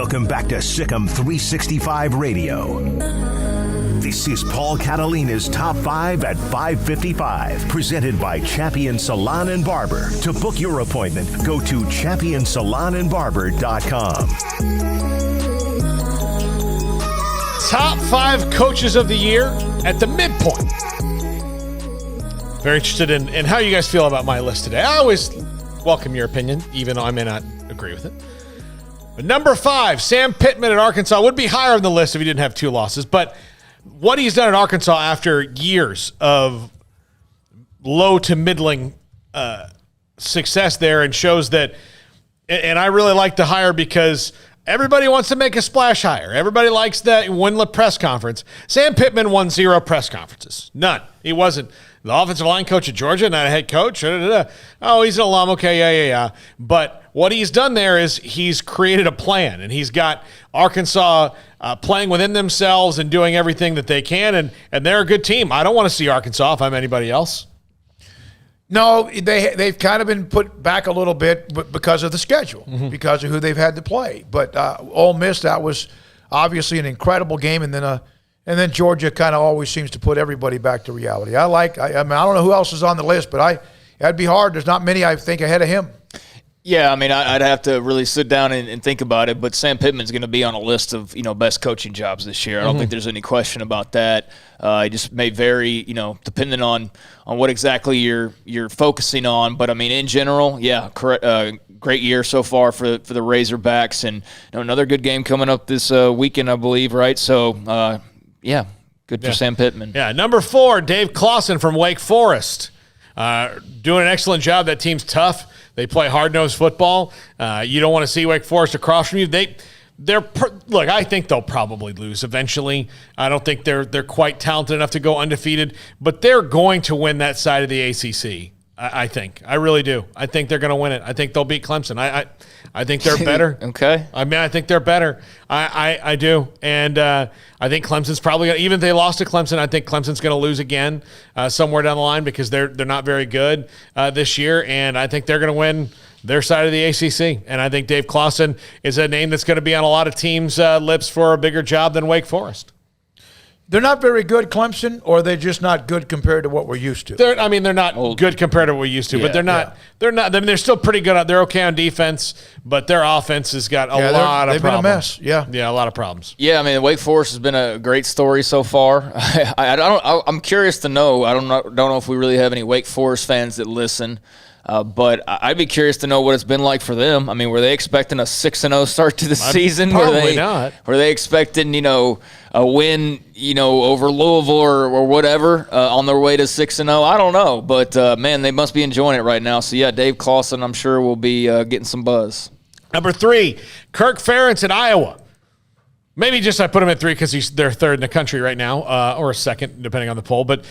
Welcome back to Sikkim 365 Radio. This is Paul Catalina's Top 5 at 5:55, presented by Champion Salon and Barber. To book your appointment, go to championsalonandbarber.com. Top 5 coaches of the year at the midpoint. Very interested in how you guys feel about my list today. I always welcome your opinion, even though I may not agree with it. But number 5, Sam Pittman at Arkansas would be higher on the list if he didn't have 2 losses. But what he's done at Arkansas after years of low to middling success there, and shows that, and I really like the hire because everybody wants to make a splash hire. Everybody likes that winlet press conference. Sam Pittman won 0 press conferences. None. He wasn't the offensive line coach at Georgia, not a head coach. Oh, he's an alum. Okay, yeah. But what he's done there is he's created a plan, and he's got Arkansas playing within themselves and doing everything that they can, and they're a good team. I don't want to see Arkansas if I'm anybody else. No, they've kind of been put back a little bit because of the schedule, because of who they've had to play. But Ole Miss, that was obviously an incredible game, and then Georgia kind of always seems to put everybody back to reality. I mean, I don't know who else is on the list, but that'd be hard. There's not many I think ahead of him. Yeah, I mean, I'd have to really sit down and think about it, but Sam Pittman's going to be on a list of, best coaching jobs this year. I don't think there's any question about that. It just may vary, depending on what exactly you're focusing on. But, I mean, in general, yeah, great year so far for the Razorbacks. And another good game coming up this weekend, I believe, right? So, yeah, good for Sam Pittman. Yeah, number 4, Dave Clawson from Wake Forest. Doing an excellent job. That team's tough. They play hard-nosed football. You don't want to see Wake Forest across from you. Look, I think they'll probably lose eventually. I don't think they're quite talented enough to go undefeated, but they're going to win that side of the ACC. I think. I really do. I think they're going to win it. I think they'll beat Clemson. I think they're better. Okay. I mean, I think they're better. I do. And I think Clemson's probably going to, even if they lost to Clemson, I think Clemson's going to lose again somewhere down the line because they're not very good this year. And I think they're going to win their side of the ACC. And I think Dave Clawson is a name that's going to be on a lot of teams' lips for a bigger job than Wake Forest. They're not very good, Clemson, or they're just not good compared to what we're used to. They're not good compared to what we're used to, but they're not. They're not. I mean, they're still pretty good. They're okay on defense, but their offense has got a lot of problems. They've been a mess. Yeah, a lot of problems. Yeah, I mean, Wake Forest has been a great story so far. I'm curious to know. I don't know if we really have any Wake Forest fans that listen. But I'd be curious to know what it's been like for them. I mean, were they expecting a 6-0 start to the season? Probably not. Were they expecting, a win, over Louisville or whatever on their way to 6-0? I don't know. But, man, they must be enjoying it right now. So, yeah, Dave Clawson, I'm sure, will be getting some buzz. Number 3, Kirk Ferentz at Iowa. Maybe just I put him at 3 because they're third in the country right now, or second, depending on the poll. But,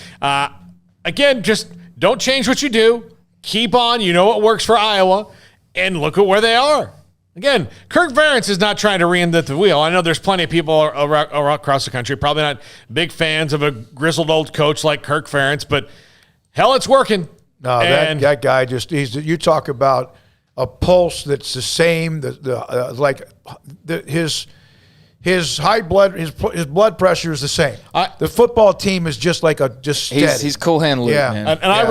again, just don't change what you do. Keep on. You know what works for Iowa, and look at where they are. Again, Kirk Ferentz is not trying to reinvent the wheel. I know there's plenty of people across the country probably not big fans of a grizzled old coach like Kirk Ferentz, but hell, it's working. No, that guy you talk about a pulse that's the same. His high blood, his blood pressure is the same. The football team is just steady. He's cool hand Luke, man. And I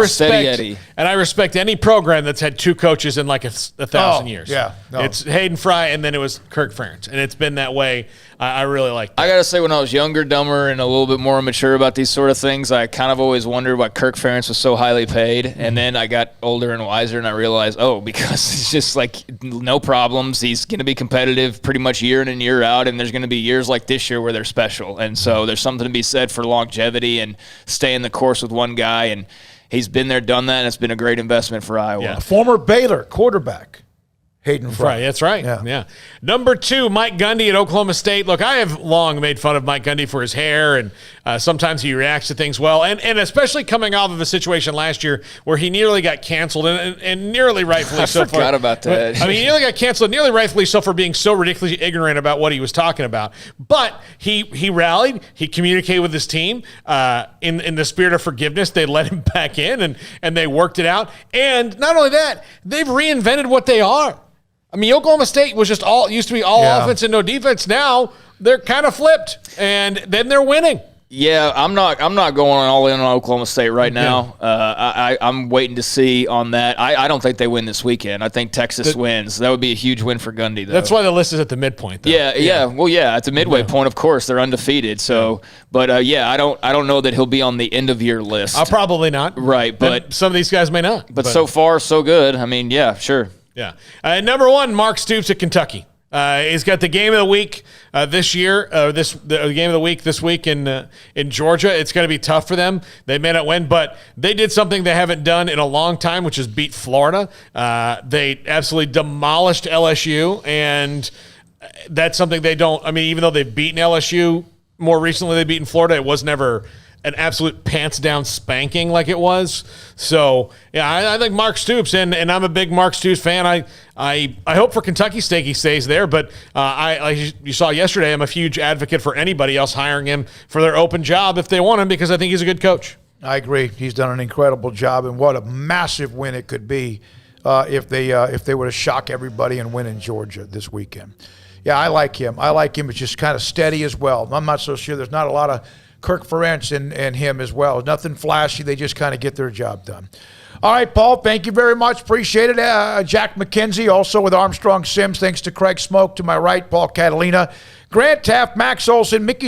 respect any program that's had 2 coaches in like a 1,000 years. Yeah, no. It's Hayden Fry, and then it was Kirk Ferentz, and it's been that way. I really like that. I gotta say, when I was younger, dumber, and a little bit more mature about these sort of things, I kind of always wondered why Kirk Ferentz was so highly paid. And then I got older and wiser, and I realized, because it's just like no problems. He's gonna be competitive pretty much year in and year out, and there's gonna be years like this year where they're special. And so there's something to be said for longevity and staying the course with one guy. And he's been there, done that, and it's been a great investment for Iowa. Yeah. Former Baylor quarterback, Hayden Fry. That's right. Yeah. Number 2, Mike Gundy at Oklahoma State. Look, I have long made fun of Mike Gundy for his hair, and sometimes he reacts to things well, and especially coming off of a situation last year where he nearly got canceled, and nearly rightfully so. I forgot about that. I mean, he nearly got canceled, nearly rightfully so, for being so ridiculously ignorant about what he was talking about. But he rallied. He communicated with his team in the spirit of forgiveness. They let him back in, and they worked it out. And not only that, they've reinvented what they are. I mean, Oklahoma State was just used to be all offense and no defense. Now they're kind of flipped, and then they're winning. Yeah, I'm not going all in on Oklahoma State right now. I'm waiting to see on that. I don't think they win this weekend. I think Texas wins. That would be a huge win for Gundy, though. That's why the list is at the midpoint, though. Yeah. Well, at the midway point, of course, they're undefeated. So, but I don't know that he'll be on the end of year list. Probably not. Right, but and some of these guys may not. But so far, so good. I mean, yeah, sure. Yeah. Number 1, Mark Stoops at Kentucky. He's got the game of the week this year. The game of the week this week in Georgia. It's going to be tough for them. They may not win, but they did something they haven't done in a long time, which is beat Florida. They absolutely demolished LSU, and that's something they don't. I mean, even though they've beaten LSU more recently, they've beaten Florida. It was never an absolute pants down spanking like it was. So I think Mark Stoops, and I'm a big Mark Stoops fan. I hope for Kentucky State he stays there, but you saw yesterday, I'm a huge advocate for anybody else hiring him for their open job if they want him, because I think he's a good coach. I agree. He's done an incredible job, and what a massive win it could be if they were to shock everybody and win in Georgia this weekend. Yeah, I like him. It's just kind of steady as well. I'm not so sure. There's not a lot of Kirk Ferentz and him as well. Nothing flashy. They just kind of get their job done. All right, Paul, thank you very much. Appreciate it. Jack McKenzie, also with Armstrong Sims. Thanks to Craig Smoak to my right, Paul Catalina, Grant Taft, Max Olson, Mickey